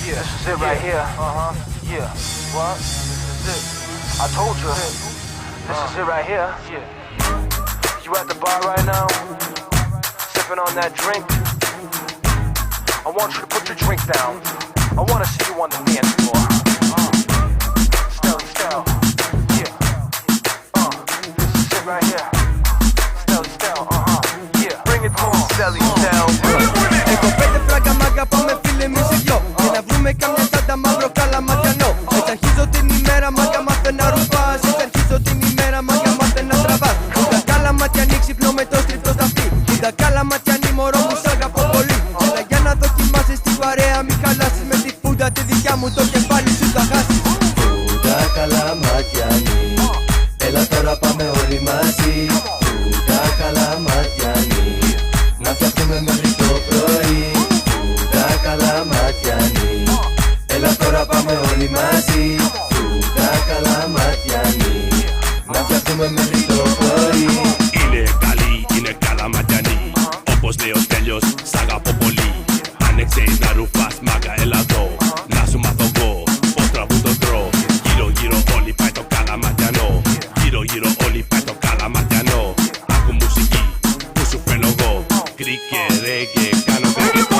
Yeah, this is it right here. Yeah. What? This is it. I told you. This is it right here. Yeah. You at the bar right now, sipping on that drink. I want you to put your drink down. I want to see you on the dance floor. Stelly Style. Yeah. This is it right here. Stelly Style. Yeah. Bring it home. Stelly Style. Έχω πέντε φράγκα μάγκα, πάμε φίλε μη σε δυο. Για να βρούμε καμιά τσάντα μαύρο καλαματιανό. Έτσι αρχίζω την ημέρα μάγκα, μάθε να ρουφάς. Έτσι αρχίζω την ημέρα μάγκα, μάθε να τραβάς. Κοίτα καλαματιανή ξυπνώ με το στριφτό σταφί. Κοίτα καλαματιανή μωρό μου σ' αγαπώ πολύ. Έλα για να δοκιμάσεις την παρέα, μη χαλάσεις. Με τη φούντα τη δικιά μου το κεφάλι σου θα χάσεις. Φούντα καλαματιανή, έλα τώρα πάμε όλοι μαζί. Φούντα καλαματιανή, να φτιάξουμε μέχρι το πρωί. Φούντα καλαματιανή, έλα τώρα πάμε όλοι μαζί. Φούντα καλαματιανή, να φτιάξουμε μέχρι το πρωί. Είναι καλή, είναι καλαματιανή. Όπως λέει ο Στέλιος, σ' αγαπώ πολύ. Αν ξέρεις να ρουφάς μάγκα, έλα εδώ. Να σου μάθω εγώ πως τραβούν τον τρώ. Γύρω γύρω όλοι πάει το καλαματιανό. Γύρω γύρω όλοι πάει το καλαματιανό. Άκου μουσική που σου φέρνω εγώ. Κρίκε, ρέγγε, κάνω κρίκετό.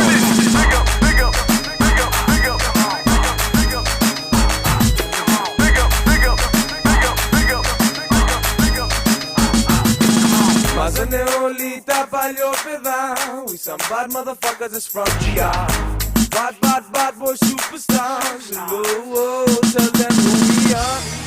Μάζανε όλοι τα παλιόπαιδα. We some bad motherfuckers is from GR. Bad boy superstars. Whoa, tell them who we are.